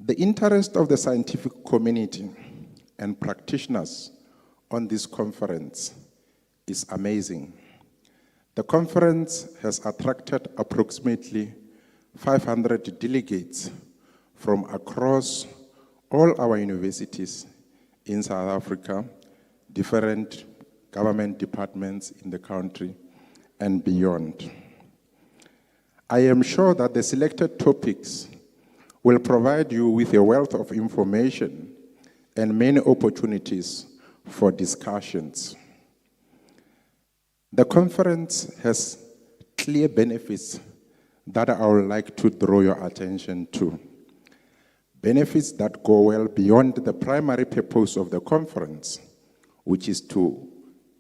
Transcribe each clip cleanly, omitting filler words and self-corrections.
The interest of the scientific community and practitioners on this conference is amazing. The conference has attracted approximately 500 delegates from across all our universities in South Africa, different government departments in the country, and beyond. I am sure that the selected topics will provide you with a wealth of information and many opportunities for discussions. The conference has clear benefits that I would like to draw your attention to. Benefits that go well beyond the primary purpose of the conference, which is to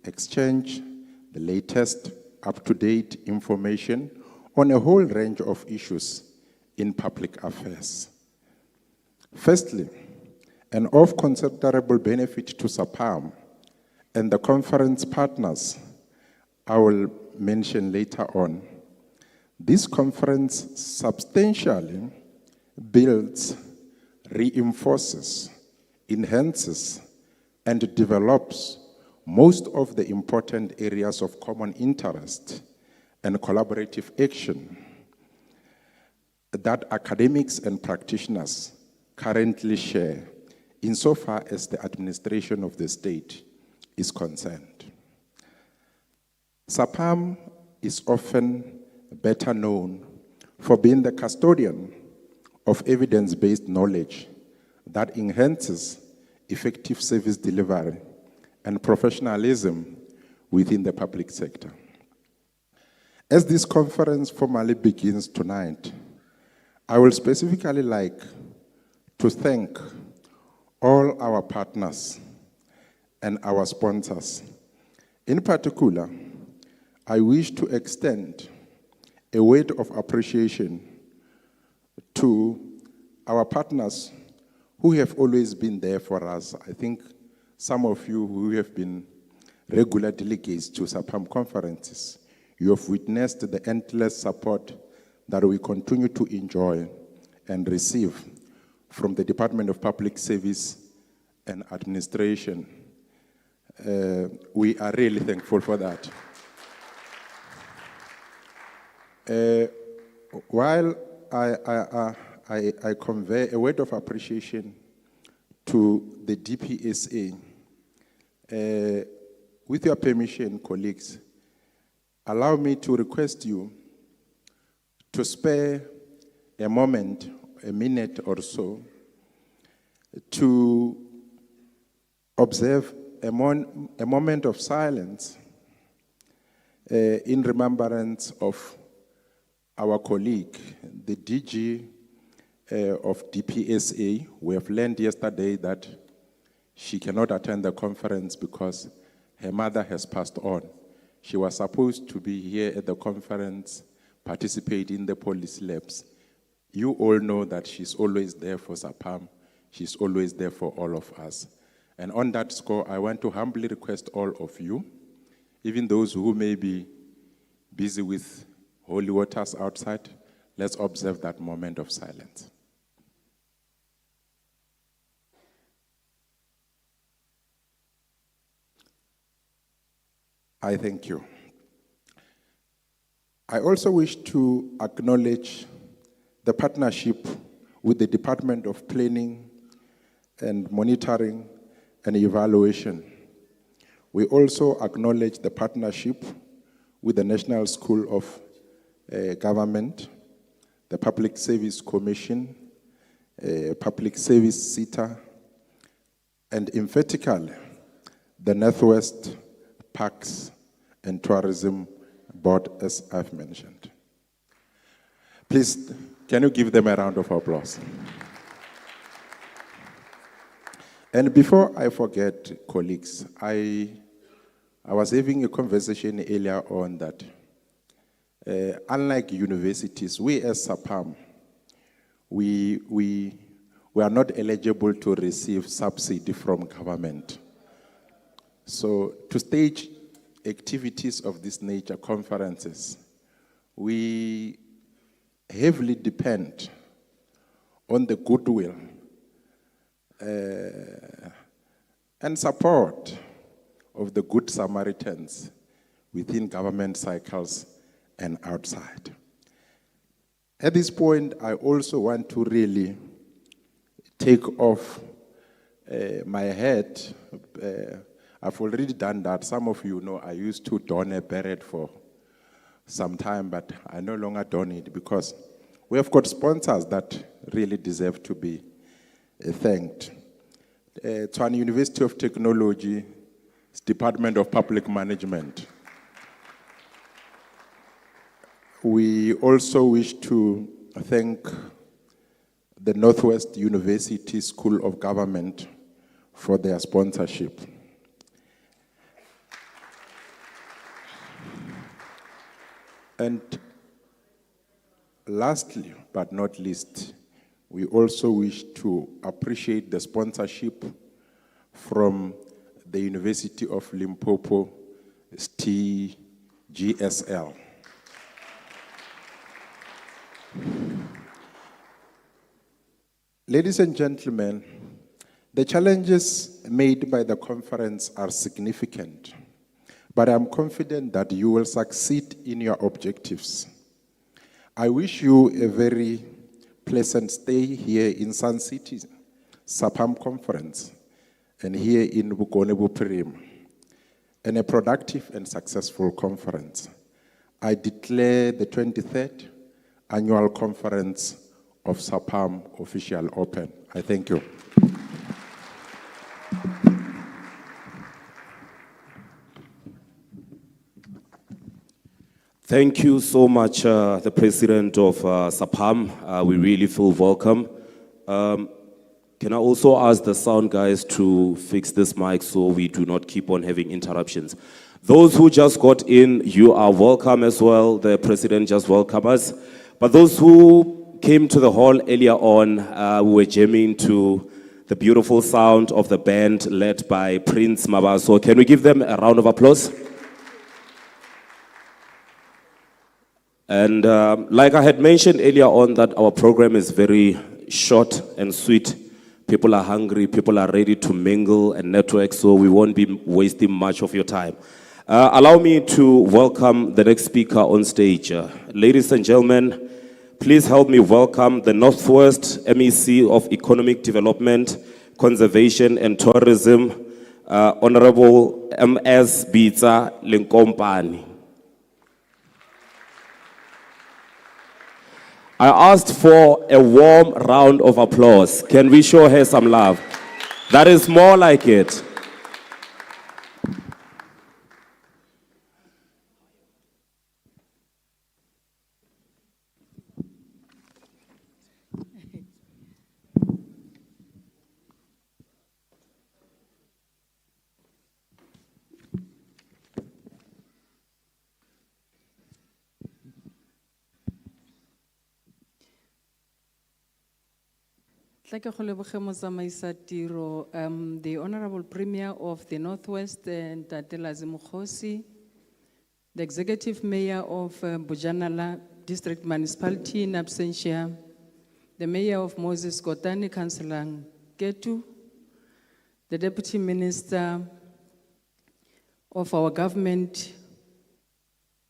exchange the latest up-to-date information on a whole range of issues in public affairs. Firstly, and of considerable benefit to SAAPAM and the conference partners I will mention later on, this conference substantially builds, reinforces, enhances, and develops most of the important areas of common interest and collaborative action that academics and practitioners currently share insofar as the administration of the state is concerned. SAAPAM is often better known for being the custodian of evidence-based knowledge that enhances effective service delivery and professionalism within the public sector. As this conference formally begins tonight, I will specifically like to thank all our partners and our sponsors. In particular, I wish to extend a word of appreciation to our partners who have always been there for us. I think some of you who have been regular delegates to SAAPAM conferences, you have witnessed the endless support that we continue to enjoy and receive from the Department of Public Service and Administration. We are really thankful for that. While I convey a word of appreciation to the DPSA, with your permission, colleagues, allow me to request you to spare a moment, a minute or so, to observe a moment of silence in remembrance of our colleague, the DG of DPSA. We have learned yesterday that she cannot attend the conference because her mother has passed on. She was supposed to be here at the conference, participate in the policy labs. You all know that she's always there for SAAPAM. She's always there for all of us. And on that score, I want to humbly request all of you, even those who may be busy with holy waters outside, let's observe that moment of silence. I thank you. I also wish to acknowledge the partnership with the Department of Planning and Monitoring and Evaluation. We also acknowledge the partnership with the National School of Government, the Public Service Commission, Public Service SETA, and emphatically, the Northwest Parks and Tourism Board, as I've mentioned. Please, can you give them a round of applause? And before I forget, colleagues, I was having a conversation earlier on that unlike universities, we as SAAPAM, we are not eligible to receive subsidy from government. So to stage activities of this nature, conferences, we heavily depend on the goodwill and support of the Good Samaritans within government cycles and outside. At this point, I also want to really take off my hat. I've already done that. Some of you know I used to don a beret for some time, but I no longer don it because we have got sponsors that really deserve to be thanked. Tshwane University of Technology, Department of Public Management. We also wish to thank the Northwest University School of Government for their sponsorship. And lastly, but not least, we also wish to appreciate the sponsorship from the University of Limpopo, GSL. Ladies and gentlemen, the challenges made by the conference are significant, but I'm confident that you will succeed in your objectives. I wish you a very pleasant stay here in Sun City, SAAPAM conference, and here in Bokone Bophirima, and a productive and successful conference. I declare the 23rd annual conference of SAAPAM official open. I thank you. Thank you so much, the president of SAAPAM. We really feel welcome. Can I also ask the sound guys to fix this mic so we do not keep on having interruptions? Those who just got in, you are welcome as well. The president just welcomed us. But those who came to the hall earlier on, we were jamming to the beautiful sound of the band led by Prince Mabaso. Can we give them a round of applause? And like I had mentioned earlier on, that our program is very short and sweet. People are hungry, people are ready to mingle and network, so we won't be wasting much of your time. Allow me to welcome the next speaker on stage. Ladies and gentlemen, please help me welcome the Northwest MEC of Economic Development, Conservation and Tourism, Honorable M.S. Bitsa Linkompani. I asked for a warm round of applause. Can we show her some love? That is more like it. The Honorable Premier of the Northwest, Ntatela Zimukhosi, the Executive Mayor of Bujanala District Municipality in absentia, the Mayor of Moses Kotane, Councillor Ketu, the Deputy Minister of our government,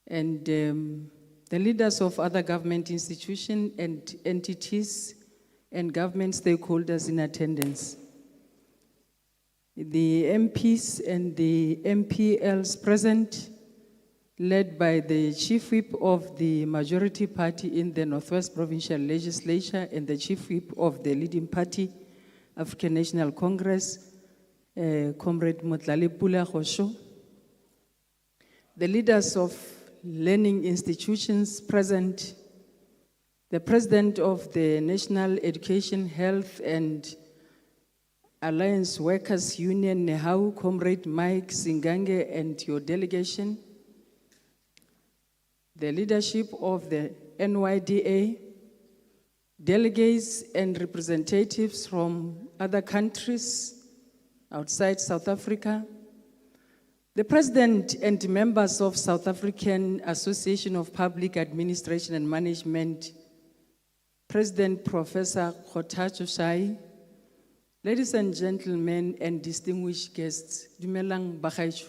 and the leaders of other government institutions and entities and government stakeholders in attendance. The MPs and the MPLs present, led by the Chief Whip of the majority party in the Northwest Provincial Legislature and the Chief Whip of the leading party, African National Congress, Comrade Motlali Pula Khosho. The leaders of learning institutions present, the President of the National Education, Health and Alliance Workers Union, Nehau, Comrade Mike Singange, and your delegation, the leadership of the NYDA, delegates and representatives from other countries outside South Africa, the President and members of South African Association of Public Administration and Management, President Professor Kgothatso Shai, Ladies and gentlemen and distinguished guests, dumelang bagaetsho.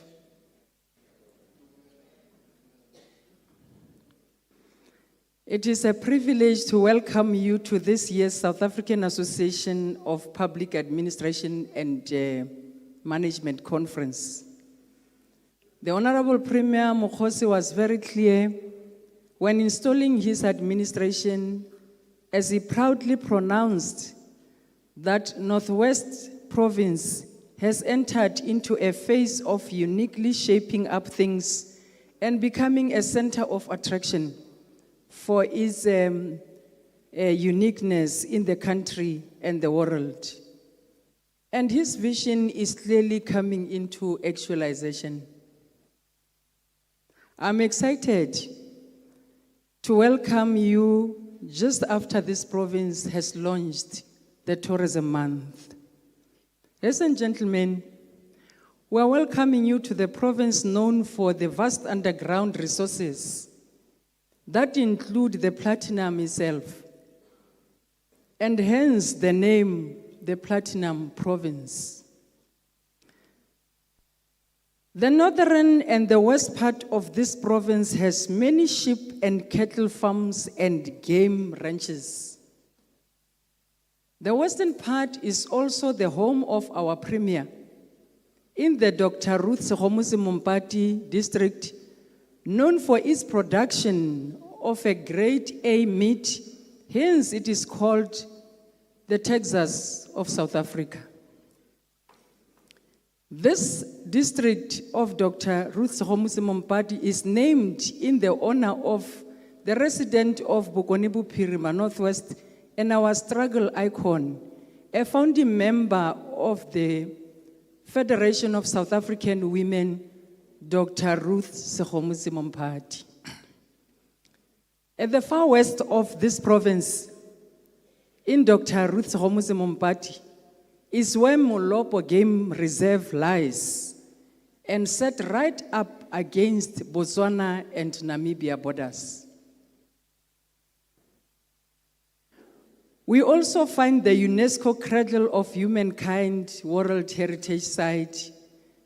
It is a privilege to welcome you to this year's South African Association of Public Administration and Management Conference. The Honorable Premier Mokhosi was very clear when installing his administration, as he proudly pronounced that Northwest Province has entered into a phase of uniquely shaping up things and becoming a center of attraction for its uniqueness in the country and the world. And his vision is clearly coming into actualization. I'm excited to welcome you just after this province has launched the Tourism Month. Ladies and gentlemen, we are welcoming you to the province known for the vast underground resources that include the platinum itself, and hence the name, the Platinum Province. The northern and the west part of this province has many sheep and cattle farms and game ranches. The western part is also the home of our premier in the Dr. Ruth Sekgomusi Mompati district, known for its production of a grade A meat, hence it is called the Texas of South Africa. This district of Dr. Ruth Sekgomusi Mompati is named in the honor of the resident of Bokonibu Pirima, Northwest, and our struggle icon, a founding member of the Federation of South African Women, Dr. Ruth Sekgomusi Mompati. At the far west of this province, in Dr. Ruth Sekgomusi Mompati, is where Molopo Game Reserve lies and set right up against Botswana and Namibia borders. We also find the UNESCO Cradle of Humankind World Heritage Site,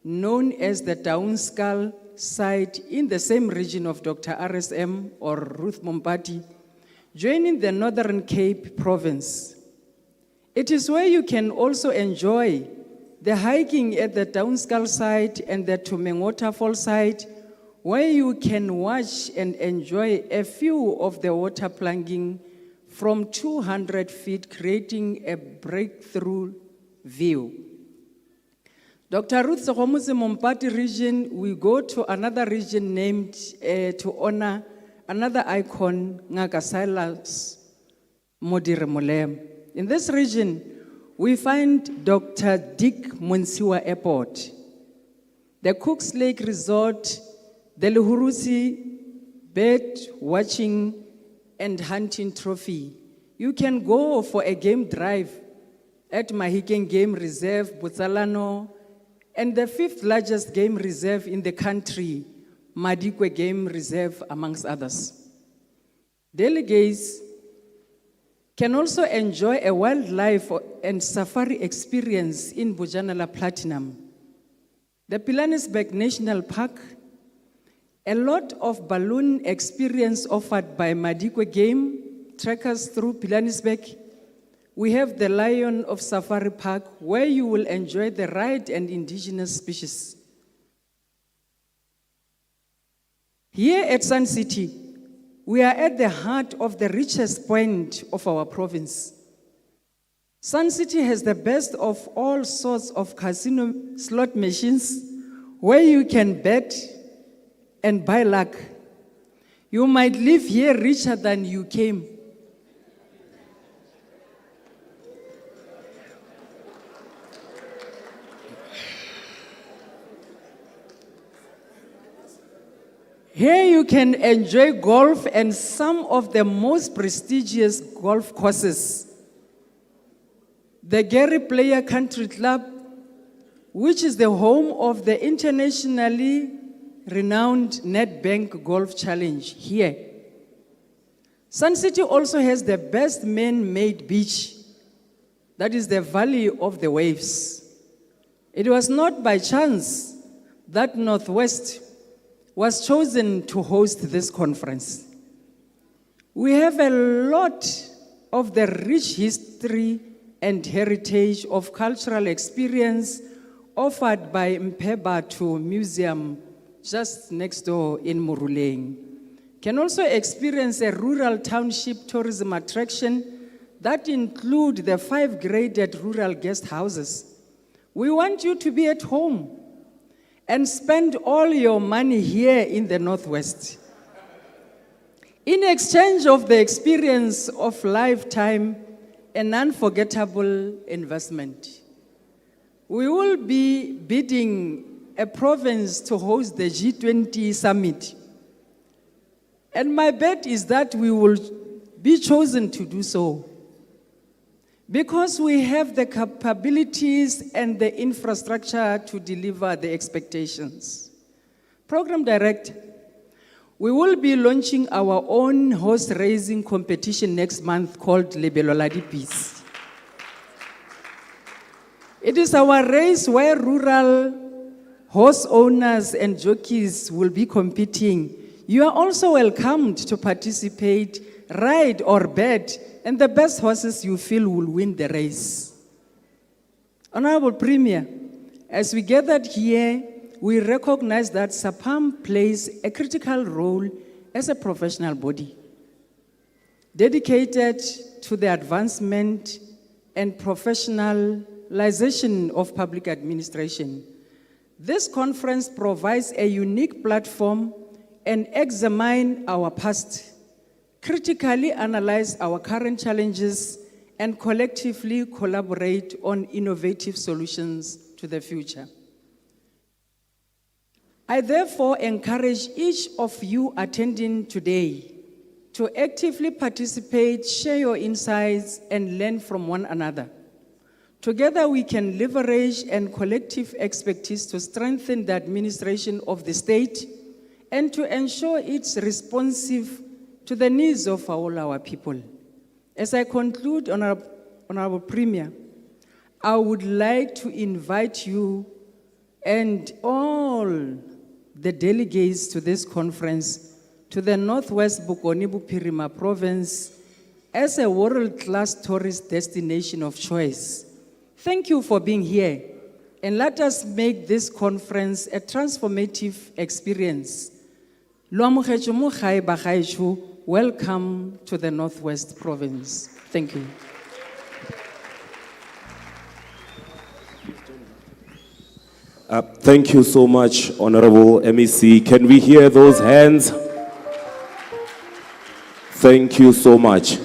known as the Down Skull Site, in the same region of Dr. RSM or Ruth Mompati, joining the Northern Cape Province. It is where you can also enjoy the hiking at the Down Skull site and the Tumeng Waterfall site, where you can watch and enjoy a view of the water plunging from 200 feet, creating a breakthrough view. Dr. Ruth Sekgomusi Mompati region, we go to another region named to honor another icon, Ngaka Silas Modire Molem. In this region, we find Dr. Dick Monsiwa Airport, the Cooks Lake Resort, the Luhurusi bird watching and hunting trophy. You can go for a game drive at Mahikeng Game Reserve, Botsalano, and the 5th largest game reserve in the country, Madikwe Game Reserve, amongst others. Delegates can also enjoy a wildlife and safari experience in Bojanala Platinum, the Pilanesberg National Park, a lot of balloon experience offered by Madikwe Game trekkers through Pilanesberg. We have the Lion of Safari Park, where you will enjoy the ride and indigenous species. Here at Sun City, we are at the heart of the richest point of our province. Sun City has the best of all sorts of casino slot machines where you can bet and buy luck. You might leave here richer than you came. Here you can enjoy golf and some of the most prestigious golf courses. The Gary Player Country Club, which is the home of the internationally renowned Nedbank Golf Challenge here. Sun City also has the best man-made beach, that is the Valley of the Waves. It was not by chance that Northwest was chosen to host this conference. We have a lot of the rich history and heritage of cultural experience offered by Mpebatu Museum just next door in Muruleng. Can also experience a rural township tourism attraction that include the 5 graded rural guest houses. We want you to be at home and spend all your money here in the Northwest. In exchange of the experience of lifetime and unforgettable investment. We will be bidding a province to host the G20 summit. And my bet is that we will be chosen to do so because we have the capabilities and the infrastructure to deliver the expectations. Program Director, we will be launching our own horse racing competition next month called Lebelo la Dipisi. It is our race where rural horse owners and jockeys will be competing. You are also welcomed to participate, ride or bet, and the best horses you feel will win the race. Honorable Premier, as we gathered here, we recognize that SAAPAM plays a critical role as a professional body, dedicated to the advancement and professionalization of public administration. This conference provides a unique platform and examine our past, critically analyze our current challenges, and collectively collaborate on innovative solutions to the future. I therefore encourage each of you attending today to actively participate, share your insights, and learn from one another. Together we can leverage and collective expertise to strengthen the administration of the state and to ensure it's responsive to the needs of all our people. As I conclude, Honorable Premier, I would like to invite you and all the delegates to this conference to the Northwest Bokoni-Bophirima province as a world-class tourist destination of choice. Thank you for being here, and let us make this conference a transformative experience. Welcome to the Northwest province. Thank you. Thank you so much, Honorable MEC. Can we hear those hands? Thank you so much.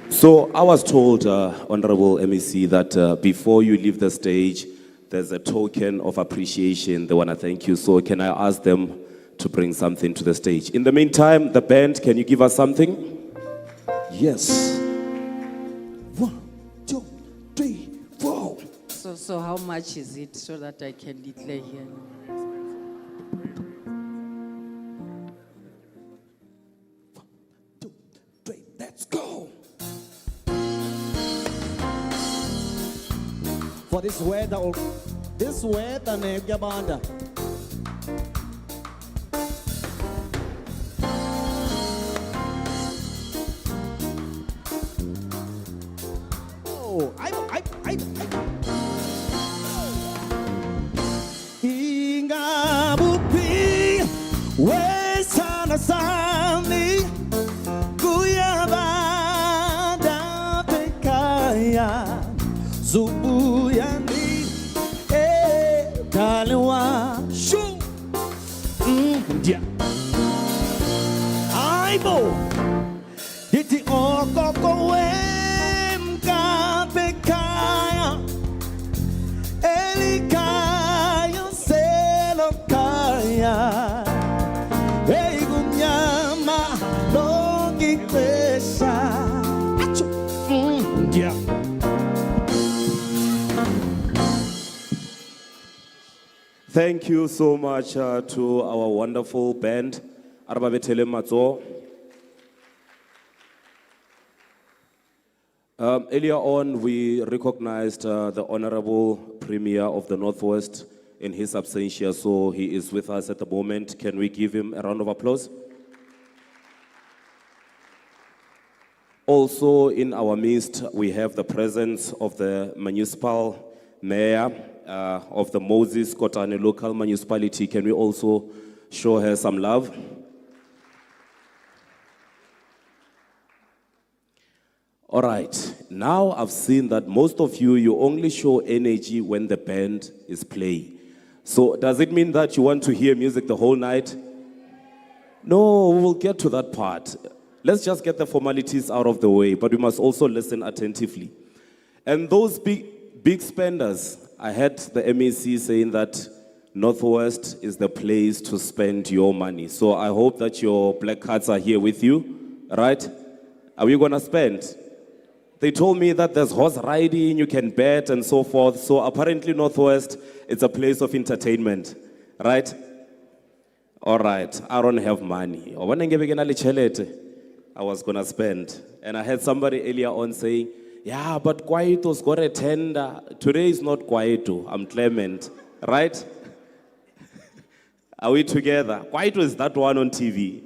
So I was told, Honorable MEC, that before you leave the stage, there's a token of appreciation. They want to thank you. So can I ask them to bring something to the stage? In the meantime, the band, can you give us something? Yes. 1, 2, 3, 4. So how much is it so that I can declare here? 2, 3, let's go. For this weather, Negabanda. Oh, I. Ingabupi, wesana sami, kuyabada pekaya, zubuyani, taliwa, shoo, yeah. Aibo, iti okoko wemka pekaya, elikaya selokaya, eigunyama longi kwesa, achu, yeah. Thank you so much to our wonderful band. Arababetele Matso. Earlier on, we recognized the Honorable Premier of the Northwest in his absentia, so he is with us at the moment. Can we give him a round of applause? Also in our midst, we have the presence of the municipal mayor of the Moses Kotane local municipality. Can we also show her some love? All right, now I've seen that most of you only show energy when the band is playing. So does it mean that you want to hear music the whole night? No, we will get to that part. Let's just get the formalities out of the way, but we must also listen attentively. And those big spenders, I heard the MEC saying that Northwest is the place to spend your money. So I hope that your black cards are here with you, right? Are we gonna spend? They told me that there's horse riding, you can bet and so forth. So apparently Northwest, it's a place of entertainment, right? All right, I don't have money. I was gonna spend. And I had somebody earlier on saying, yeah, but Kwaito's got a tender. Today is not Kwaito, I'm Clement, right? Are we together? Kwaito is that one on TV.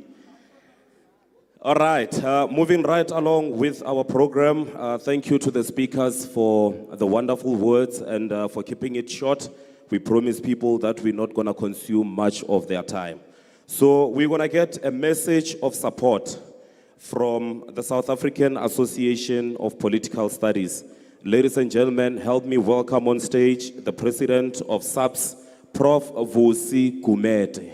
All right, moving right along with our program. Thank you to the speakers for the wonderful words and for keeping it short. We promise people that we're not gonna consume much of their time. So we're gonna get a message of support from the South African Association of Political Studies. Ladies and gentlemen, help me welcome on stage the president of SAPS, Prof. Vusi Kumete.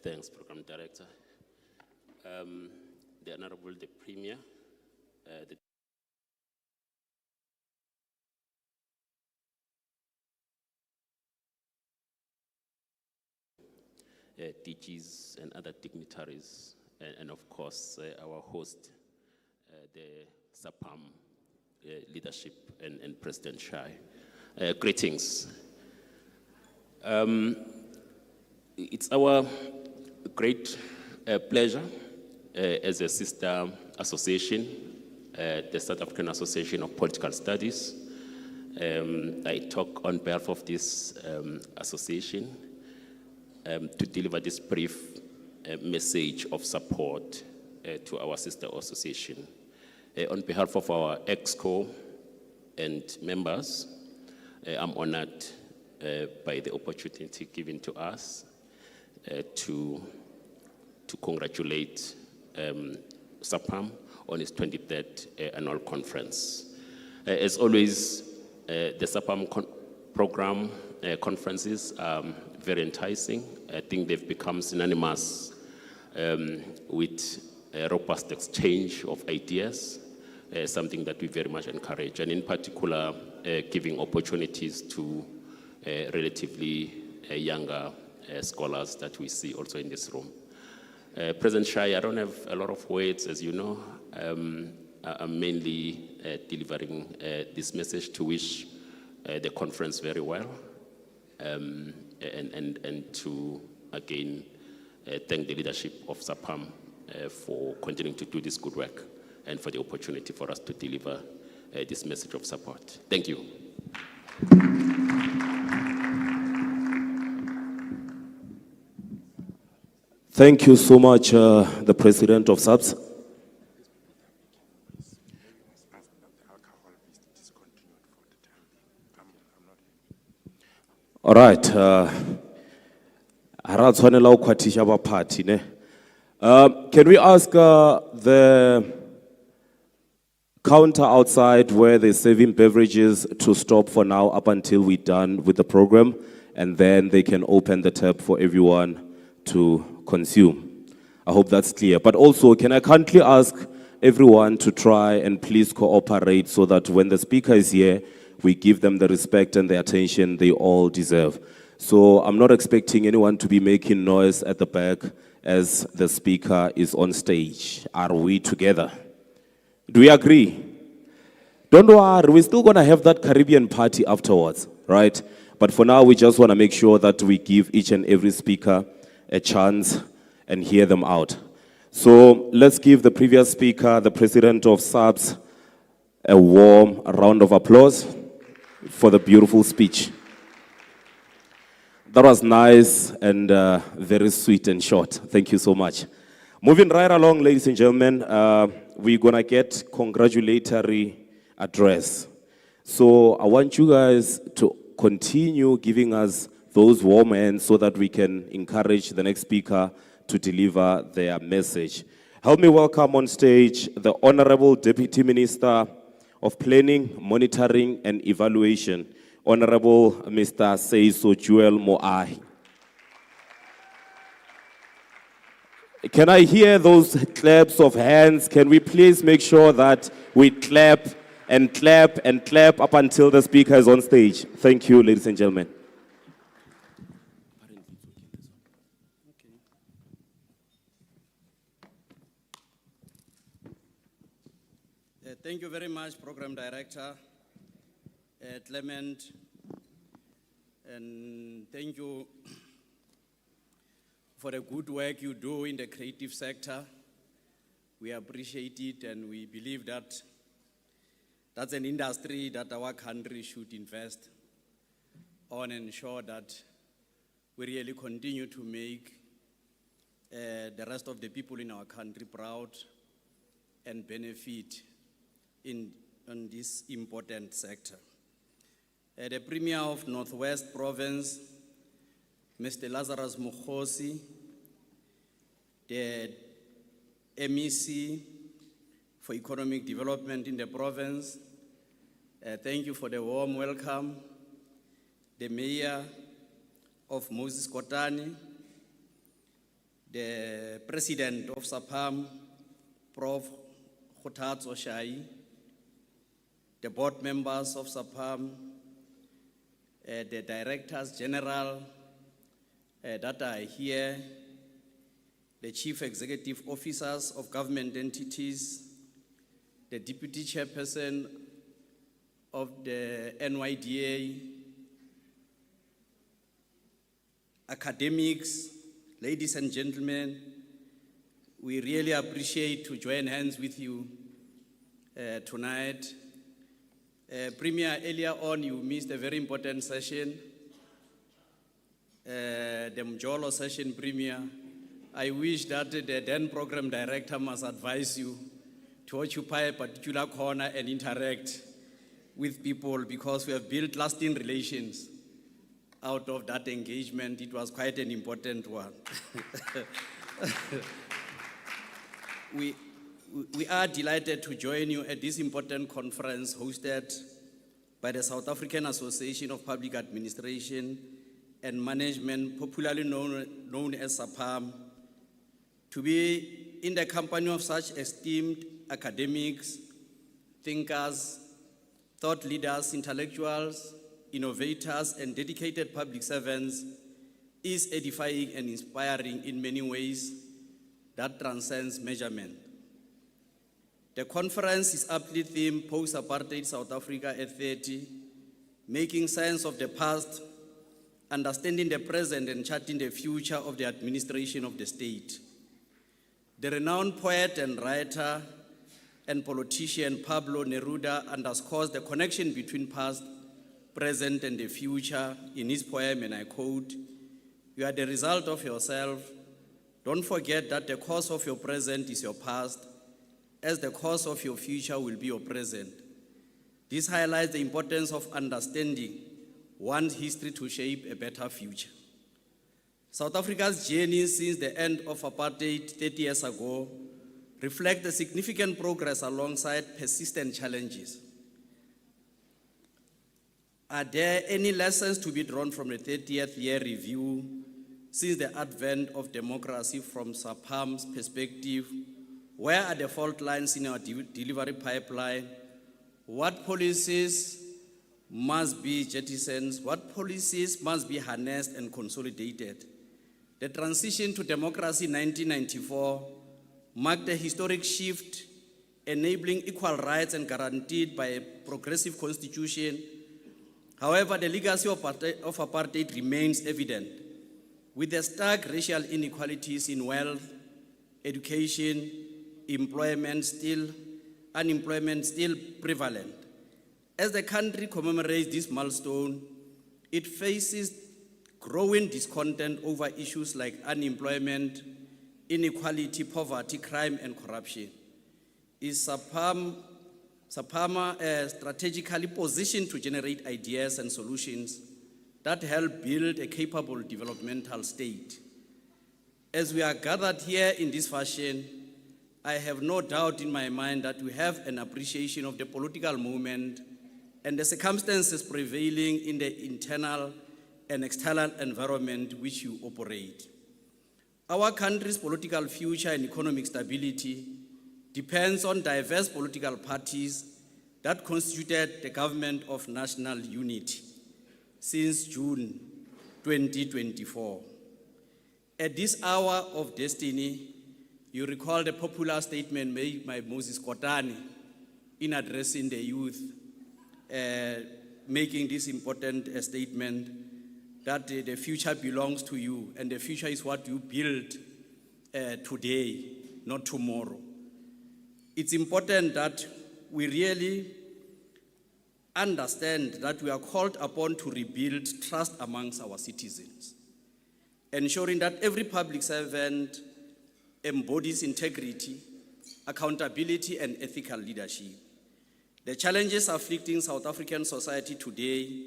Thanks, Program Director. The Honorable the Premier, DGs and other dignitaries, and of course our host, the SAAPAM leadership and President Shai. Greetings. It's our great pleasure as a sister association, the South African Association of Political Studies. I talk on behalf of this association to deliver this brief message of support to our sister association. On behalf of our EXCO and members, I'm honored by the opportunity given to us to congratulate SAAPAM on its 23rd annual conference. As always, the SAAPAM program conferences are very enticing. I think they've become synonymous with a robust exchange of ideas, something that we very much encourage, and in particular, giving opportunities to relatively younger scholars that we see also in this room. President Shai, I don't have a lot of words, as you know. I'm mainly delivering this message to wish the conference very well, and to, again, thank the leadership of SAAPAM for continuing to do this good work and for the opportunity for us to deliver this message of support. Thank you. Thank you so much, the president of SAPS. All right. Can we ask the counter outside where they're serving beverages to stop for now up until we're done with the program, and then they can open the tap for everyone to consume. I hope that's clear. But also, can I kindly ask everyone to try and please cooperate so that when the speaker is here, we give them the respect and the attention they all deserve. So I'm not expecting anyone to be making noise at the back as the speaker is on stage. Are we together? Do we agree? Don't worry, we're still going to have that Caribbean party afterwards, right? But for now, we just want to make sure that we give each and every speaker a chance and hear them out. So let's give the previous speaker, the president of SAAPS, a warm round of applause for the beautiful speech. That was nice and very sweet and short. Thank you so much. Moving right along, ladies and gentlemen, we're going to get congratulatory address. So I want you guys to continue giving us those warm hands so that we can encourage the next speaker to deliver their message. Help me welcome on stage the Honorable Deputy Minister of Planning, Monitoring and Evaluation, Honorable Mr. Seiso Joel Moahi. Can I hear those claps of hands? Can we please make sure that we clap and clap and clap up until the speaker is on stage? Thank you, ladies and gentlemen. Thank you very much, Program Director Clement, and thank you for the good work you do in the creative sector. We appreciate it, and we believe that that's an industry that our country should invest on and ensure that we really continue to make the rest of the people in our country proud and benefit in this important sector. The Premier of Northwest Province, Mr. Lazarus Mukhosi, the MEC for Economic Development in the province, thank you for the warm welcome. The Mayor of Moses Kotane, the President of SAAPAM, Prof. Kgothatso Shai, the board members of SAAPAM, the Directors General that are here, the Chief Executive Officers of government entities, the Deputy Chairperson of the NYDA, academics, ladies and gentlemen, we really appreciate to join hands with you tonight. Premier, earlier on you missed a very important session, the Mjolo session, Premier. I wish that the then program director must advise you to occupy a particular corner and interact with people, because we have built lasting relations out of that engagement. It was quite an important one. We are delighted to join you at this important conference hosted by the South African Association of Public Administration and Management, popularly known as SAAPAM, to be in the company of such esteemed academics, thinkers, thought leaders, intellectuals, innovators, and dedicated public servants is edifying and inspiring in many ways that transcends measurement. The conference is aptly themed Post-Apartheid South Africa at 30, making sense of the past, understanding the present, and charting the future of the administration of the state. The renowned poet and writer and politician Pablo Neruda underscores the connection between past, present, and the future in his poem, and I quote, "You are the result of yourself. Don't forget that the cause of your present is your past, as the cause of your future will be your present. This highlights the importance of understanding one's history to shape a better future." South Africa's journey since the end of apartheid 30 years ago reflects the significant progress alongside persistent challenges. Are there any lessons to be drawn from the 30th year review since the advent of democracy from SAAPAM's perspective? Where are the fault lines in our delivery pipeline? What policies must be jettisoned? What policies must be harnessed and consolidated? The transition to democracy in 1994 marked a historic shift, enabling equal rights and guaranteed by a progressive constitution However, the legacy of apartheid remains evident, with the stark racial inequalities in wealth, education, unemployment still prevalent. As the country commemorates this milestone, it faces growing discontent over issues like unemployment, inequality, poverty, crime, and corruption. Is SAAPAM strategically positioned to generate ideas and solutions that help build a capable developmental state? As we are gathered here in this fashion, I have no doubt in my mind that we have an appreciation of the political movement and the circumstances prevailing in the internal and external environment which you operate. Our country's political future and economic stability depends on diverse political parties that constituted the government of national unity since June 2024. At this hour of destiny, you recall the popular statement made by Moses Kotane in addressing the youth, making this important statement that the future belongs to you and the future is what you build today, not tomorrow. It's important that we really understand that we are called upon to rebuild trust amongst our citizens, ensuring that every public servant embodies integrity, accountability, and ethical leadership. The challenges afflicting South African society today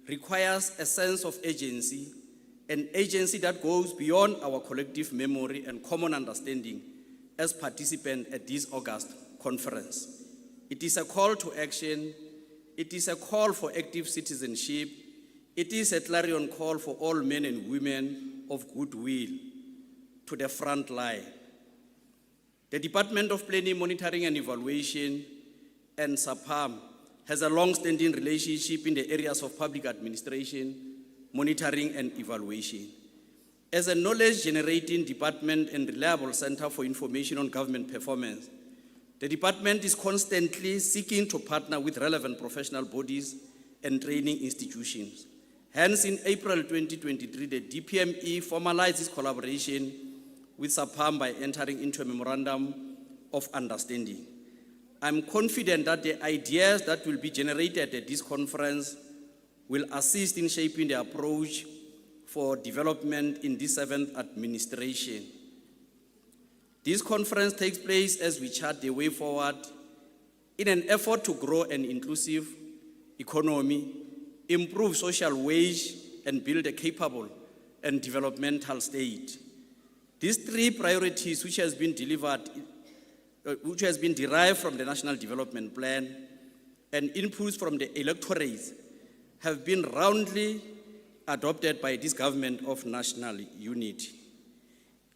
requires a sense of agency, an agency that goes beyond our collective memory and common understanding as participants at this August conference. It is a call to action. It is a call for active citizenship. It is a clarion call for all men and women of goodwill to the front line. The Department of Planning, Monitoring and Evaluation and SAAPAM has a long-standing relationship in the areas of public administration, monitoring and evaluation. As a knowledge-generating department and reliable center for information on government performance, the department is constantly seeking to partner with relevant professional bodies and training institutions. Hence, in April 2023, the DPME formalized its collaboration with SAAPAM by entering into a memorandum of understanding. I'm confident that the ideas that will be generated at this conference will assist in shaping the approach for development in this 7th administration. This conference takes place as we chart the way forward in an effort to grow an inclusive economy, improve social wage, and build a capable and developmental state. These three priorities, which has been derived from the National Development Plan and inputs from the electorates, have been roundly adopted by this government of national unity.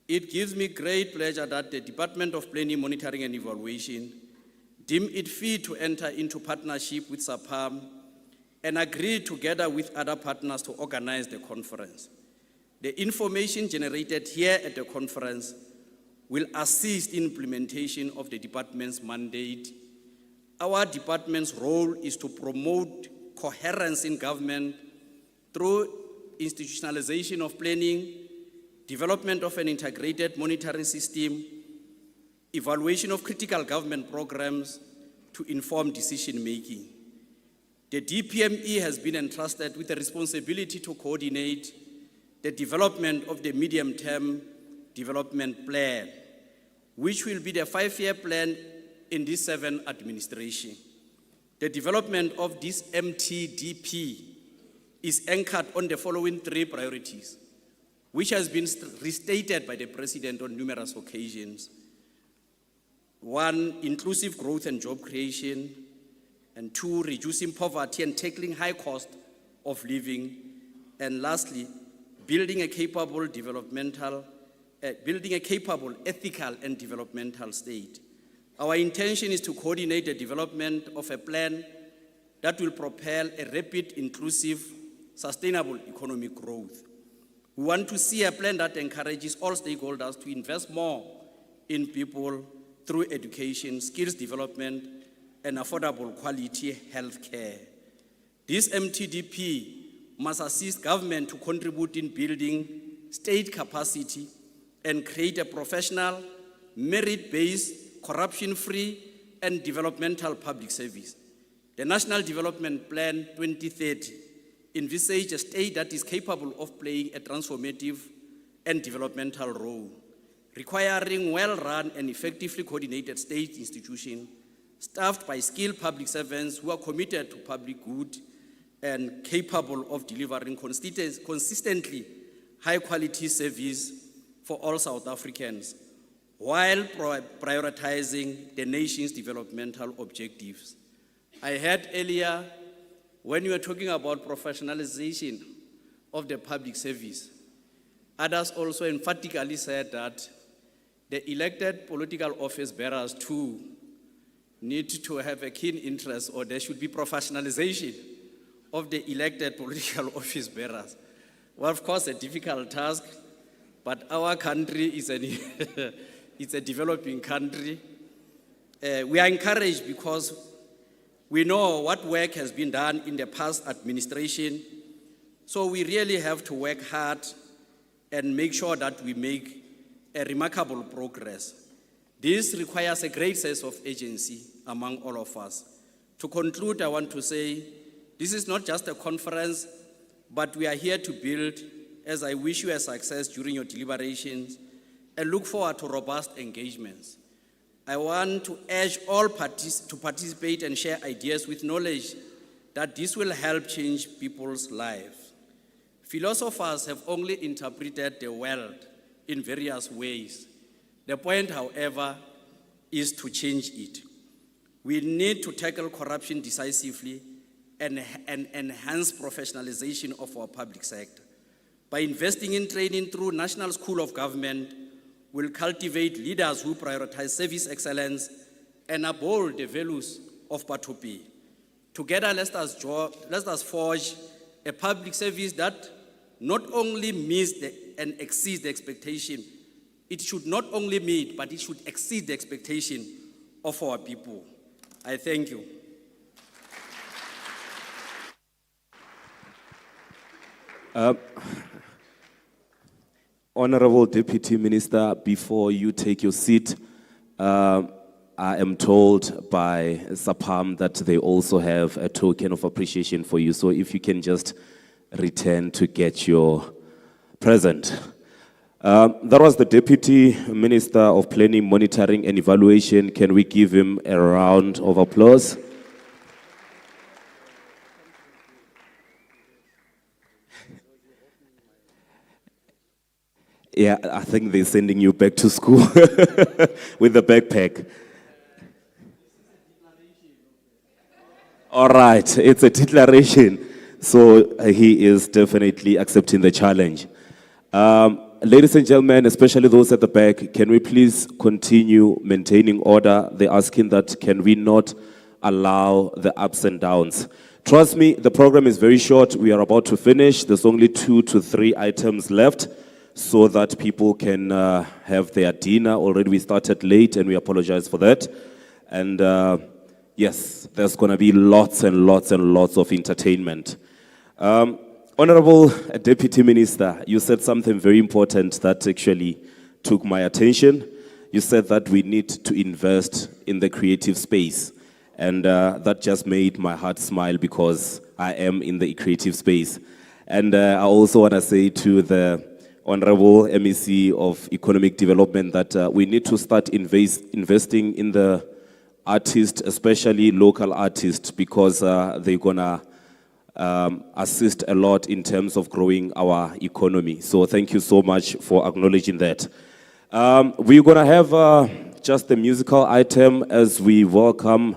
It gives me great pleasure that the Department of Planning, Monitoring and Evaluation deemed it fit to enter into partnership with SAAPAM and agree together with other partners to organize the conference. The information generated here at the conference will assist in implementation of the department's mandate. Our department's role is to promote coherence in government through institutionalization of planning, development of an integrated monitoring system, evaluation of critical government programs to inform decision-making. The DPME has been entrusted with the responsibility to coordinate the development of the medium-term development plan, which will be the 5-year plan in this 7th administration. The development of this MTDP is anchored on the following 3 priorities, which has been restated by the President on numerous occasions. 1, inclusive growth and job creation, and 2, reducing poverty and tackling high cost of living, and lastly, building a capable, ethical and developmental state. Our intention is to coordinate the development of a plan that will propel a rapid, inclusive, sustainable economic growth. We want to see a plan that encourages all stakeholders to invest more in people through education, skills development, and affordable quality health care. This MTDP must assist government to contribute in building state capacity and create a professional, merit-based, corruption-free, and developmental public service. The National Development Plan 2030 envisages a state that is capable of playing a transformative and developmental role, requiring well-run and effectively coordinated state institutions staffed by skilled public servants who are committed to public good and capable of delivering consistently high-quality service for all South Africans, while prioritizing the nation's developmental objectives. I heard earlier when you were talking about professionalization of the public service, others also emphatically said that the elected political office bearers too need to have a keen interest, or there should be professionalization of the elected political office bearers. Well, of course, a difficult task, but our country is it's a developing country. We are encouraged because we know what work has been done in the past administration, so we really have to work hard and make sure that we make a remarkable progress. This requires a great sense of agency among all of us. To conclude, I want to say, this is not just a conference, but we are here to build, as I wish you a success during your deliberations, and look forward to robust engagements. I want to urge all parties to participate and share ideas with knowledge that this will help change people's lives. Philosophers have only interpreted the world in various ways. The point, however, is to change it. We need to tackle corruption decisively and enhance professionalization of our public sector. By investing in training through National School of Government, we'll cultivate leaders who prioritize service excellence and uphold the values of Patopi. Together, let us forge a public service that not only meets and exceeds the expectation. It should not only meet, but it should exceed the expectation of our people. I thank you. Honorable Deputy Minister, before you take your seat, I am told by SAAPAM that they also have a token of appreciation for you. So if you can just return to get your present. That was the Deputy Minister of Planning, Monitoring and Evaluation. Can we give him a round of applause? Yeah, I think they're sending you back to school with the backpack. All right, it's a declaration. So he is definitely accepting the challenge. Ladies and gentlemen, especially those at the back, can we please continue maintaining order? They're asking that, can we not allow the ups and downs? Trust me, the program is very short. We are about to finish. There's only 2 to 3 items left so that people can have their dinner. Already we started late and we apologize for that. And yes, there's going to be lots and lots and lots of entertainment. Honorable Deputy Minister, you said something very important that actually took my attention. You said that we need to invest in the creative space. And that just made my heart smile because I am in the creative space. And I also want to say to the Honorable MEC of Economic Development that we need to start investing in the artists, especially local artists, because they're going to assist a lot in terms of growing our economy. So thank you so much for acknowledging that. We're going to have just a musical item as we welcome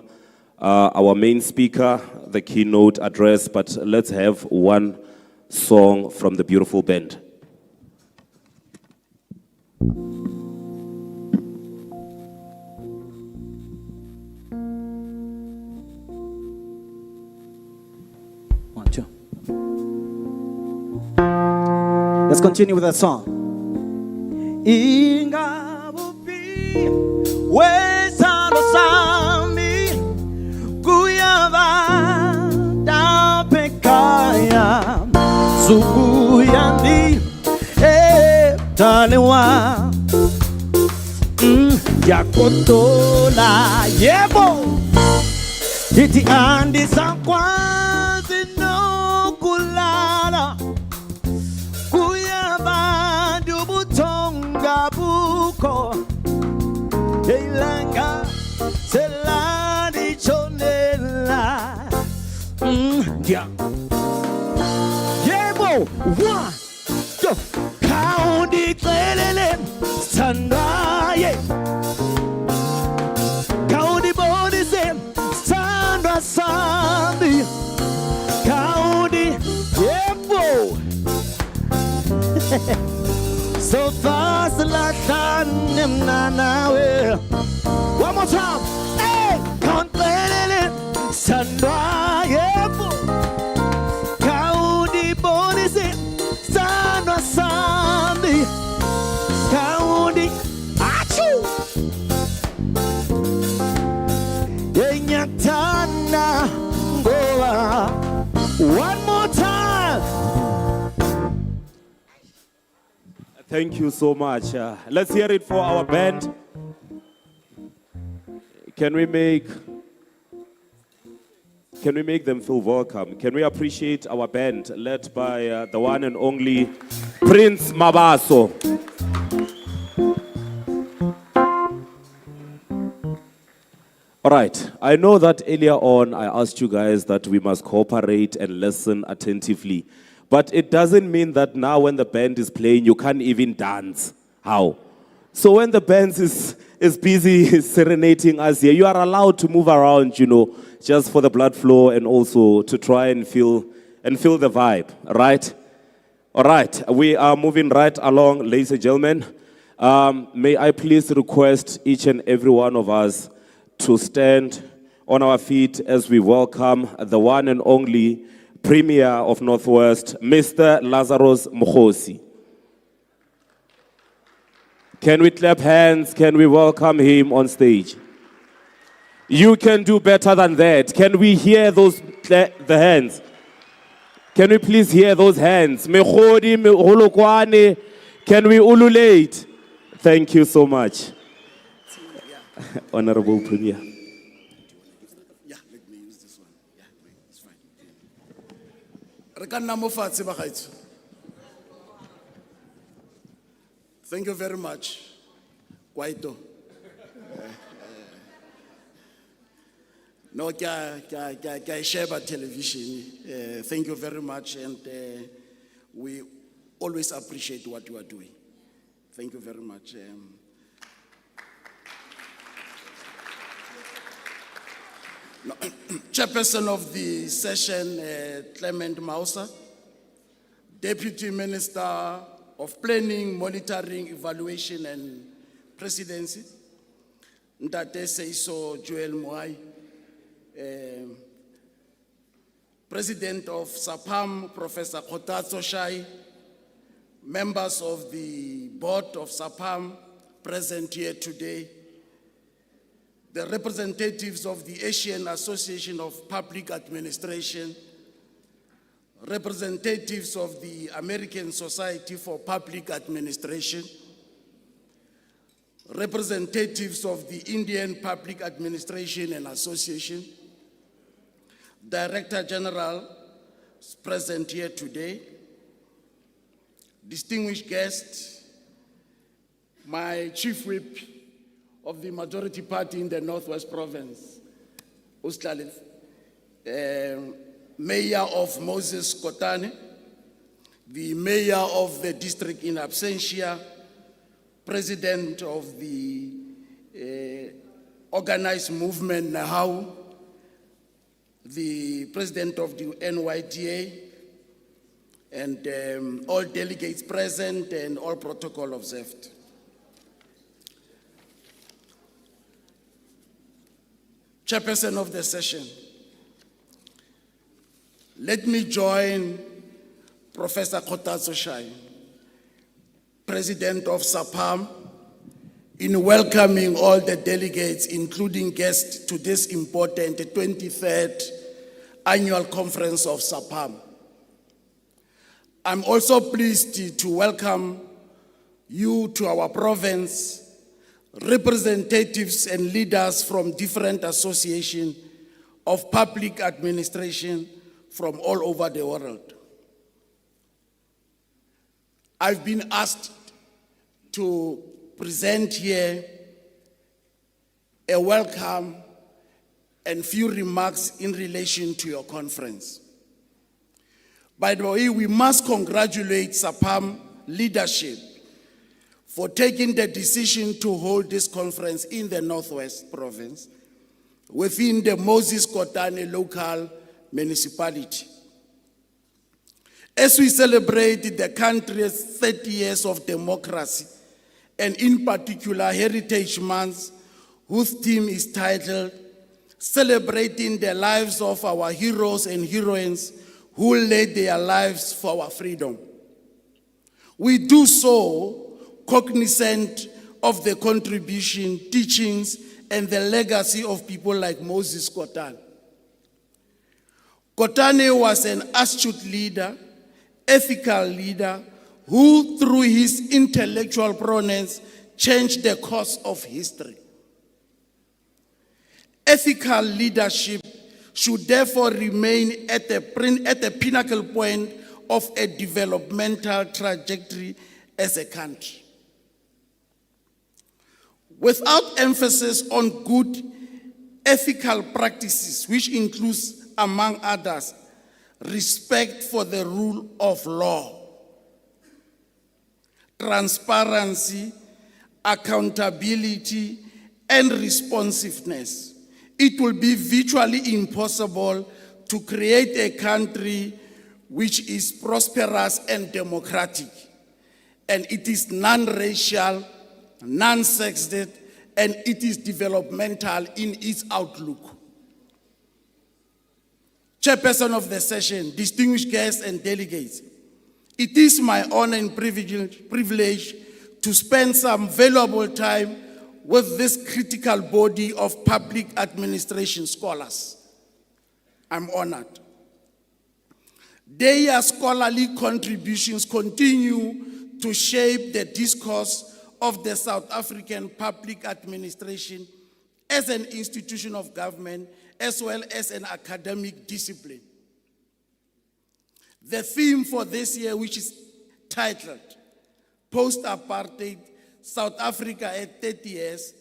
our main speaker, the keynote address, but let's have one song from the beautiful band. One, two. Let's continue with that song. Ingabupi wesalo sami kuyava dape Zubuyandi, Talewa, Yakotola, Yebo, Iti Andi Sankwazi no Kulala, Kuyaba Dubutonga Buko, Elanga, Seladi Chonela, yeah. One, two, County Cleveland, Sunday, County Bodism, Sandra Sandy, County, Yebo. So fast, like Nana. One more time, hey, County Cleveland, Sunday, Yebo. Sunday, County, Achoo, Yenyatana, Goa. One more time. Thank you so much. Let's hear it for our band. Can we make them feel welcome? Can we appreciate our band led by the one and only Prince Mabaso? All right, I know that earlier on I asked you guys that we must cooperate and listen attentively. But it doesn't mean that now when the band is playing, you can't even dance. How? So when the band is busy serenading us here, you are allowed to move around, just for the blood flow and also to try and feel the vibe, right? All right, we are moving right along, ladies and gentlemen. May I please request each and every one of us to stand on our feet as we welcome the one and only Premier of Northwest, Mr. Lazarus Mkhosi. Can we clap hands? Can we welcome him on stage? You can do better than that. Can we hear the hands? Can we please hear those hands? Mekhodi, meholokwane. Can we ululate? Thank you so much. Honorable Premier. Yeah, let me use this one. Yeah, it's fine. Rekanna mofatse bagaetsho. Thank you very much, Kwaito. No, Sheba Television. Thank you very much, and we always appreciate what you are doing. Thank you very much. Chairperson of the session, Clement Mausa, Deputy Minister of Planning, Monitoring, Evaluation and Presidency, Ndate Seiso Joel Moai, President of SAAPAM, Professor Kotatso Shai, members of the board of SAAPAM present here today, the representatives of the Asian Association of Public Administration, representatives of the American Society for Public Administration, representatives of the Indian Public Administration and Association, Director General present here today, distinguished guests, my Chief Whip of the majority party in the Northwest Province, Ustalit, Mayor of Moses Kotane, the Mayor of the district in absentia, President of the organized movement Nahau, the President of the NYDA, and all delegates present and all protocol observed. Chairperson of the session, let me join Professor Kotatso Shai, President of SAAPAM, in welcoming all the delegates, including guests, to this important 23rd annual conference of SAAPAM. I'm also pleased to welcome you to our province, representatives and leaders from different associations of public administration from all over the world. I've been asked to present here a welcome and few remarks in relation to your conference. By the way, we must congratulate SAAPAM leadership for taking the decision to hold this conference in the Northwest province within the Moses Kotane local municipality. As we celebrate the country's 30 years of democracy, and in particular Heritage Month, whose theme is titled Celebrating the Lives of Our Heroes and Heroines who laid their lives for our freedom. We do so cognizant of the contribution, teachings, and the legacy of people like Moses Kotane. Kotane was an astute leader, ethical leader, who through his intellectual prowess changed the course of history. Ethical leadership should therefore remain at the pinnacle point of a developmental trajectory as a country. Without emphasis on good ethical practices, which includes, among others, respect for the rule of law, transparency, accountability, and responsiveness, it will be virtually impossible to create a country which is prosperous and democratic, and it is non-racial, non-sexist, and it is developmental in its outlook. Chairperson of the session, distinguished guests and delegates, it is my honor and privilege to spend some valuable time with this critical body of public administration scholars. I'm honored. Their scholarly contributions continue to shape the discourse of the South African public administration as an institution of government as well as an academic discipline. The theme for this year, which is titled Post-Apartheid South Africa at 30 years,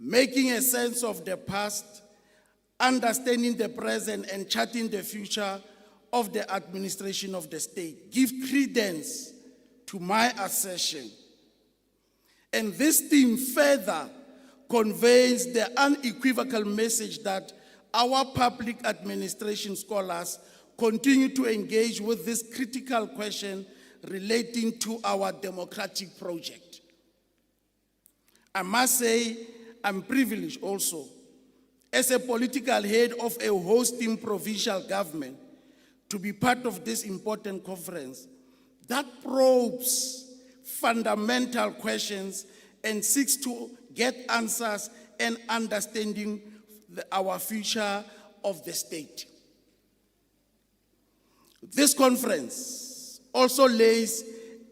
Making a Sense of the Past, Understanding the Present, and Charting the Future of the Administration of the State, give credence to my assertion. And this theme further conveys the unequivocal message that our public administration scholars continue to engage with this critical question relating to our democratic project. I must say, I'm privileged also, as a political head of a hosting provincial government, to be part of this important conference that probes fundamental questions and seeks to get answers and understanding our future of the state. This conference also lays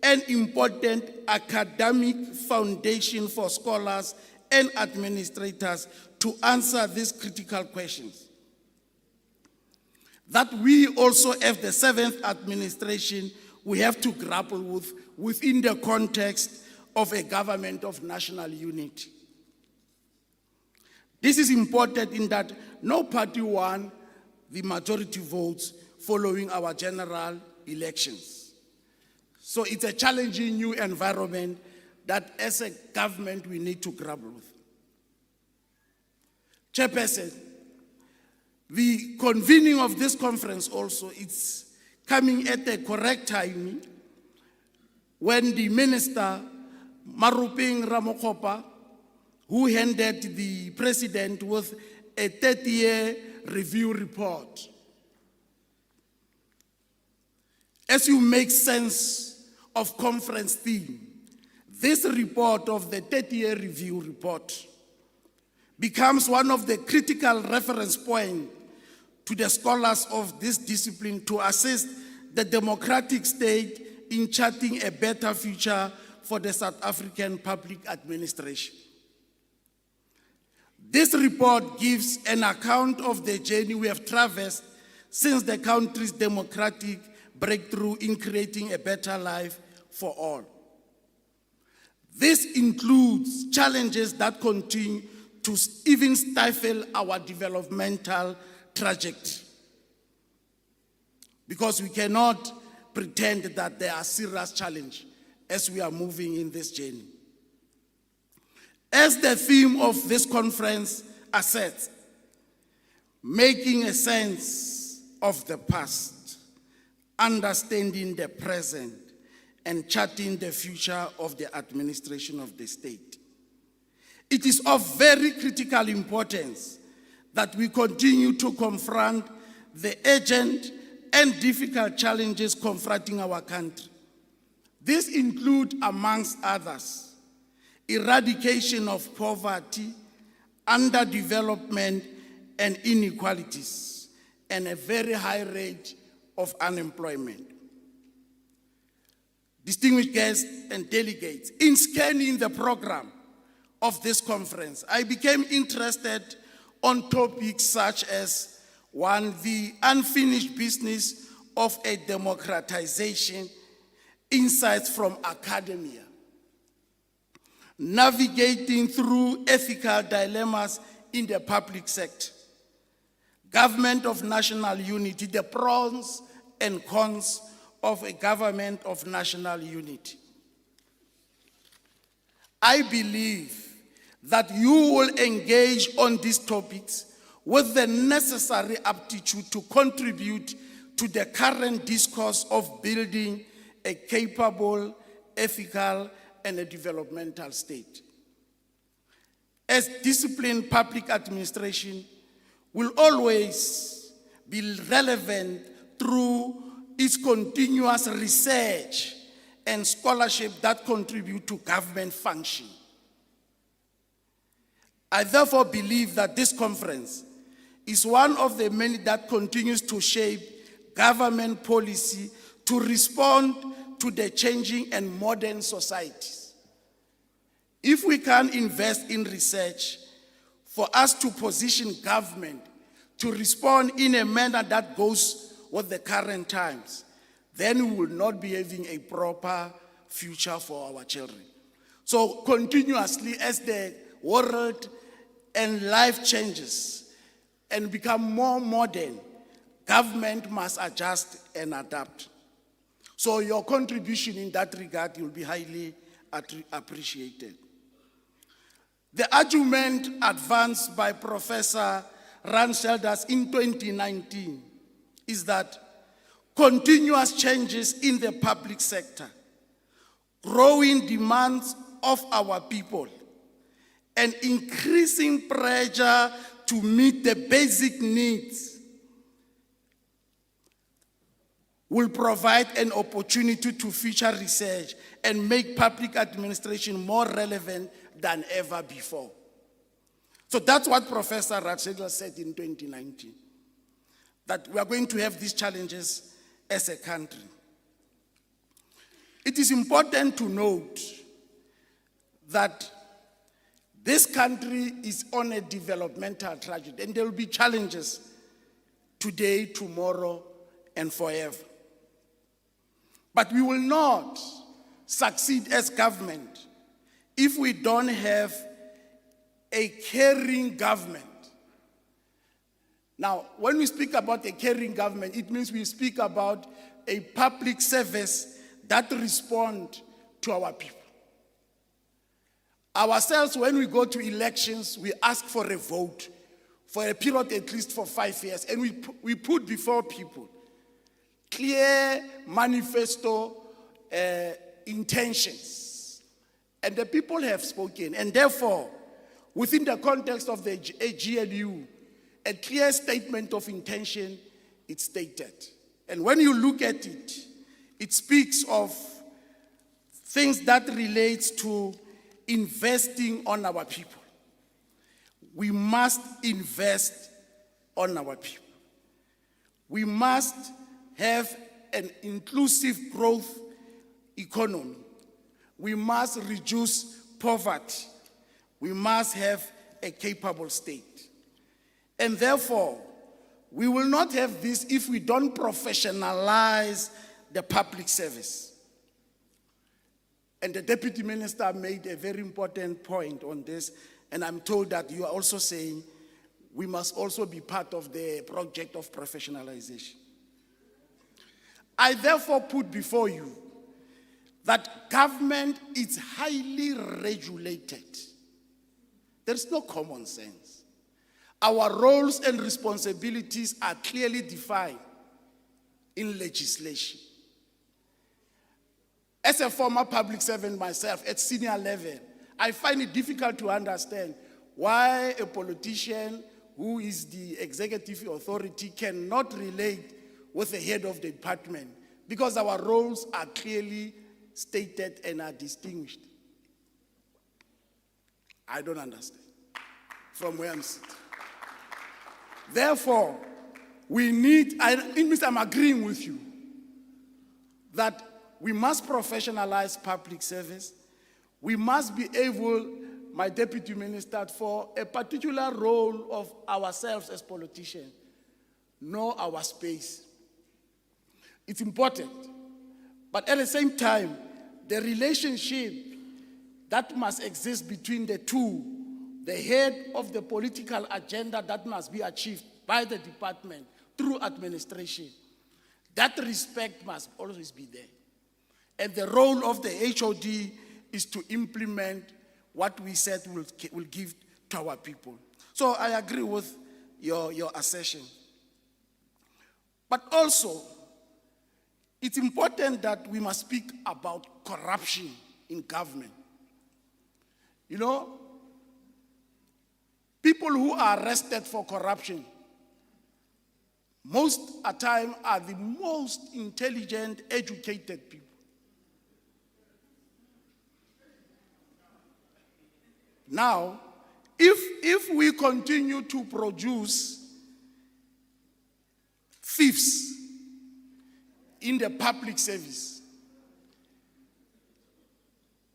an important academic foundation for scholars and administrators to answer these critical questions that we also, as the 7th administration, we have to grapple with within the context of a government of national unity. This is important in that no party won the majority votes following our general elections. So it's a challenging new environment that as a government we need to grapple with. Chairperson, the convening of this conference also, it's coming at the correct timing when the Minister, Maruping Ramokopa, who handed the President with a 30-year review report. As you make sense of conference theme, this report of the 30-year review report becomes one of the critical reference points to the scholars of this discipline to assess the democratic state in charting a better future for the South African public administration. This report gives an account of the journey we have traversed since the country's democratic breakthrough in creating a better life for all. This includes challenges that continue to even stifle our developmental trajectory, because we cannot pretend that there are serious challenges as we are moving in this journey. As the theme of this conference asserts, making a sense of the past, understanding the present, and charting the future of the administration of the state. It is of very critical importance that we continue to confront the urgent and difficult challenges confronting our country. These include, amongst others, eradication of poverty, underdevelopment, and inequalities, and a very high rate of unemployment. Distinguished guests and delegates, in scanning the program of this conference, I became interested on topics such as, one, the unfinished business of a democratization, insights from academia, navigating through ethical dilemmas in the public sector, government of national unity, the pros and cons of a government of national unity. I believe that you will engage on these topics with the necessary aptitude to contribute to the current discourse of building a capable, ethical, and a developmental state. As disciplined public administration will always be relevant through its continuous research and scholarship that contribute to government function. I therefore believe that this conference is one of the many that continues to shape government policy to respond to the changing and modern societies. If we can invest in research for us to position government to respond in a manner that goes with the current times, then we will not be having a proper future for our children. So continuously, as the world and life changes and become more modern, government must adjust and adapt. So your contribution in that regard will be highly appreciated. The argument advanced by Professor Ranselders in 2019 is that continuous changes in the public sector, growing demands of our people, and increasing pressure to meet the basic needs will provide an opportunity to feature research and make public administration more relevant than ever before. So that's what Professor Ranselders said in 2019, that we are going to have these challenges as a country. It is important to note that this country is on a developmental trajectory, and there will be challenges today, tomorrow, and forever. But we will not succeed as government if we don't have a caring government. Now, when we speak about a caring government, it means we speak about a public service that responds to our people. Ourselves, when we go to elections, we ask for a vote for a period at least for 5 years, and we put before people clear manifesto intentions. And the people have spoken, and therefore, within the context of the GNU, a clear statement of intention is stated. And when you look at it, it speaks of things that relates to investing on our people. We must invest on our people. We must have an inclusive growth economy. We must reduce poverty. We must have a capable state. And therefore, we will not have this if we don't professionalize the public service. And the Deputy Minister made a very important point on this, and I'm told that you are also saying we must also be part of the project of professionalization. I therefore put before you that government is highly regulated. There's no common sense. Our roles and responsibilities are clearly defined in legislation. As a former public servant myself at senior level, I find it difficult to understand why a politician who is the executive authority cannot relate with the head of the department, because our roles are clearly stated and are distinguished. I don't understand from where I'm sitting. Therefore, we need, I'm agreeing with you, that we must professionalize public service. We must be able, my deputy minister, for a particular role of ourselves as politicians, know our space. It's important. But at the same time, the relationship that must exist between the two, the head of the political agenda that must be achieved by the department through administration, that respect must always be there. And the role of the HOD is to implement what we said we'll give to our people. So I agree with your assertion. But also, it's important that we must speak about corruption in government. You know, people who are arrested for corruption, most of the time are the most intelligent, educated people. Now, if we continue to produce thieves in the public service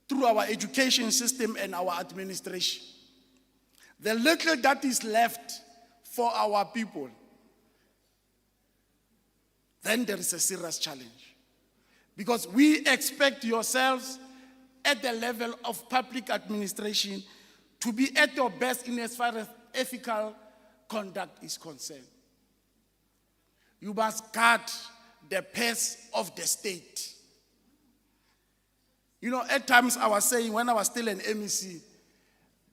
through our education system and our administration, the little that is left for our people, then there is a serious challenge. Because we expect yourselves at the level of public administration to be at your best in as far as ethical conduct is concerned. You must guard the purse of the state. You know, at times I was saying, when I was still an MEC,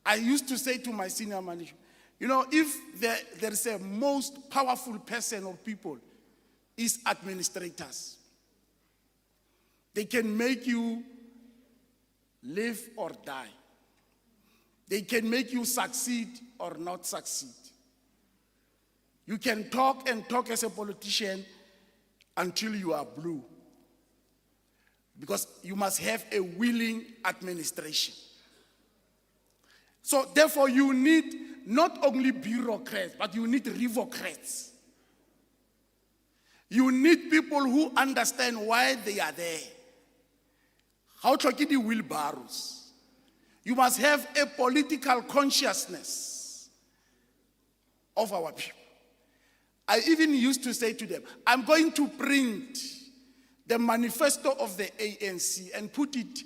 I used to say to my senior manager, you know, if there is a most powerful person or people, is administrators. They can make you live or die. They can make you succeed or not succeed. You can talk and talk as a politician until you are blue. Because you must have a willing administration. So therefore you need not only bureaucrats, but you need revocrats. You need people who understand why they are there. How to get the wheelbarrows. You must have a political consciousness of our people. I even used to say to them, I'm going to print the manifesto of the ANC and put it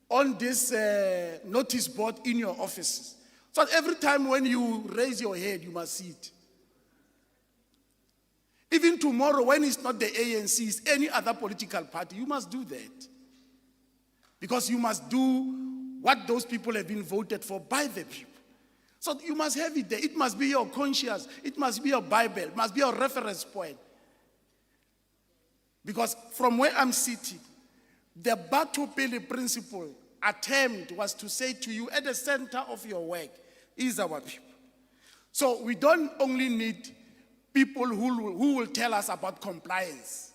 on this notice board in your offices. So every time when you raise your head, you must see it. Even tomorrow, when it's not the ANC, it's any other political party, you must do that. Because you must do what those people have been voted for by the people. So you must have it there. It must be your conscience. It must be your Bible. It must be your reference point. Because from where I'm sitting, the Batopele principle attempt was to say to you, at the center of your work is our people. So we don't only need people who will tell us about compliance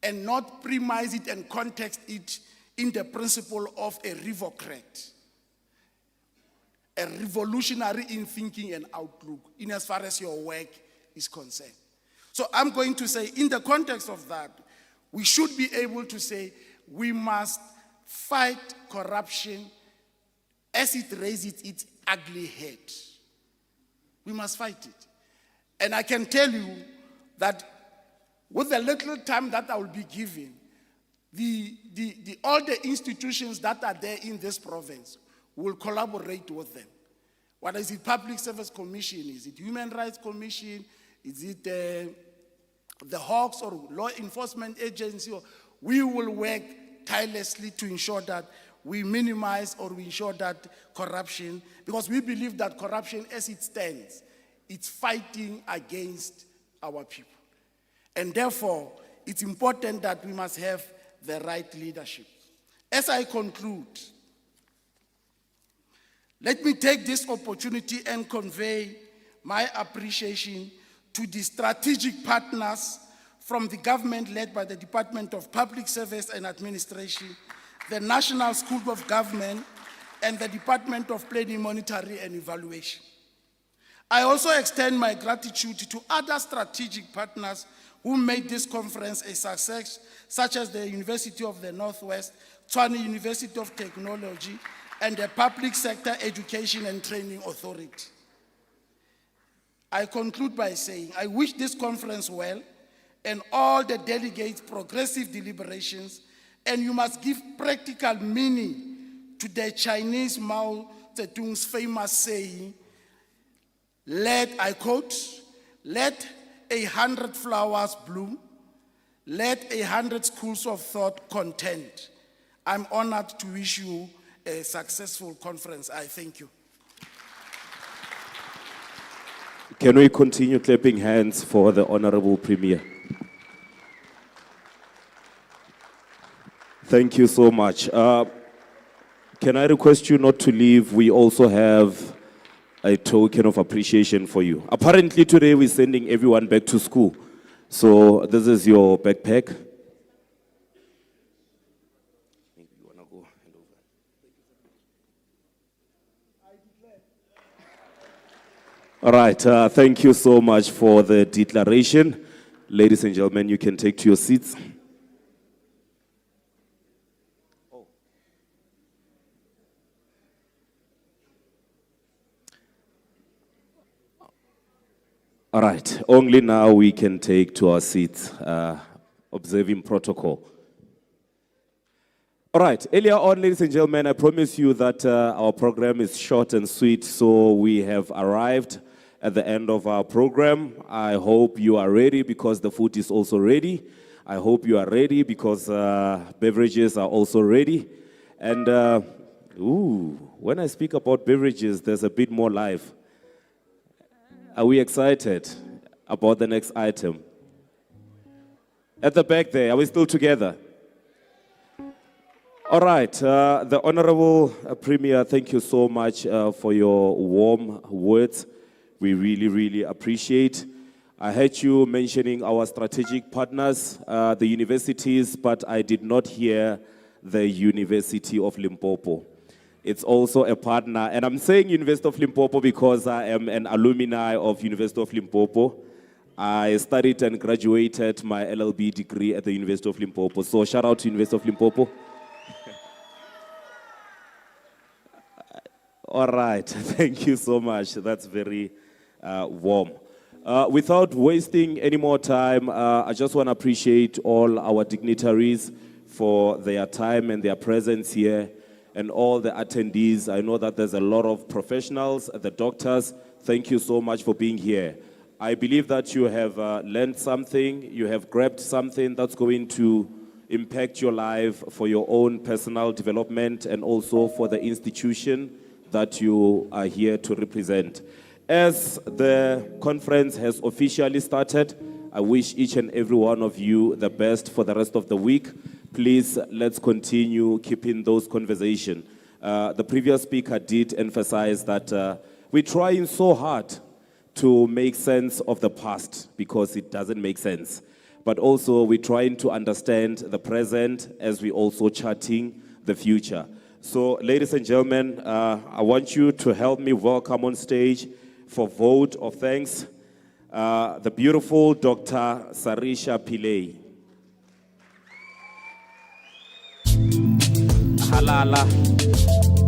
and not premise it and context it in the principle of a revocrat, a revolutionary in thinking and outlook in as far as your work is concerned. So I'm going to say, in the context of that, we should be able to say we must fight corruption as it raises its ugly head. We must fight it. And I can tell you that with the little time that I will be given, all the institutions that are there in this province will collaborate with them. What is it, Public Service Commission? Is it Human Rights Commission? Is it the Hawks or Law Enforcement Agency? We will work tirelessly to ensure that we minimize or we ensure that corruption, because we believe that corruption as it stands, it's fighting against our people. And therefore, it's important that we must have the right leadership. As I conclude, let me take this opportunity and convey my appreciation to the strategic partners from the government led by the Department of Public Service and Administration, the National School of Government, and the Department of Planning, Monitoring and Evaluation. I also extend my gratitude to other strategic partners who made this conference a success, such as the University of the Northwest, Tshwane University of Technology, and the Public Sector Education and Training Authority. I conclude by saying, I wish this conference well and all the delegates progressive deliberations, and you must give practical meaning to the Chinese Mao Zedong's famous saying, I quote, let 100 flowers bloom, let 100 schools of thought contend. I'm honored to wish you a successful conference. I thank you. Can we continue clapping hands for the Honorable Premier? Thank you so much. Can I request you not to leave? We also have a token of appreciation for you. Apparently today we're sending everyone back to school. So this is your backpack. All right, thank you so much for the declaration. Ladies and gentlemen, you can take to your seats. All right, only now we can take to our seats, observing protocol. All right, earlier on, ladies and gentlemen, I promised you that our program is short and sweet, so we have arrived at the end of our program. I hope you are ready because the food is also ready. I hope you are ready because beverages are also ready. And when I speak about beverages, there's a bit more life. Are we excited about the next item? At the back there, are we still together? All right, the Honorable Premier, thank you so much for your warm words. We really, really appreciate. I heard you mentioning our strategic partners, the universities, but I did not hear the University of Limpopo. It's also a partner, and I'm saying University of Limpopo because I am an alumni of University of Limpopo. I studied and graduated my LLB degree at the University of Limpopo. So shout out to University of Limpopo. All right, thank you so much. That's very warm. Without wasting any more time, I just want to appreciate all our dignitaries for their time and their presence here, and all the attendees. I know that there's a lot of professionals, the doctors. Thank you so much for being here. I believe that you have learned something, you have grabbed something that's going to impact your life for your own personal development and also for the institution that you are here to represent. As the conference has officially started, I wish each and every one of you the best for the rest of the week. Please, let's continue keeping those conversations. The previous speaker did emphasize that we're trying so hard to make sense of the past because it doesn't make sense. But also we're trying to understand the present as we're also charting the future. So, ladies and gentlemen, I want you to help me welcome on stage for vote of thanks the beautiful Dr. Sarisha Pillay. Halala.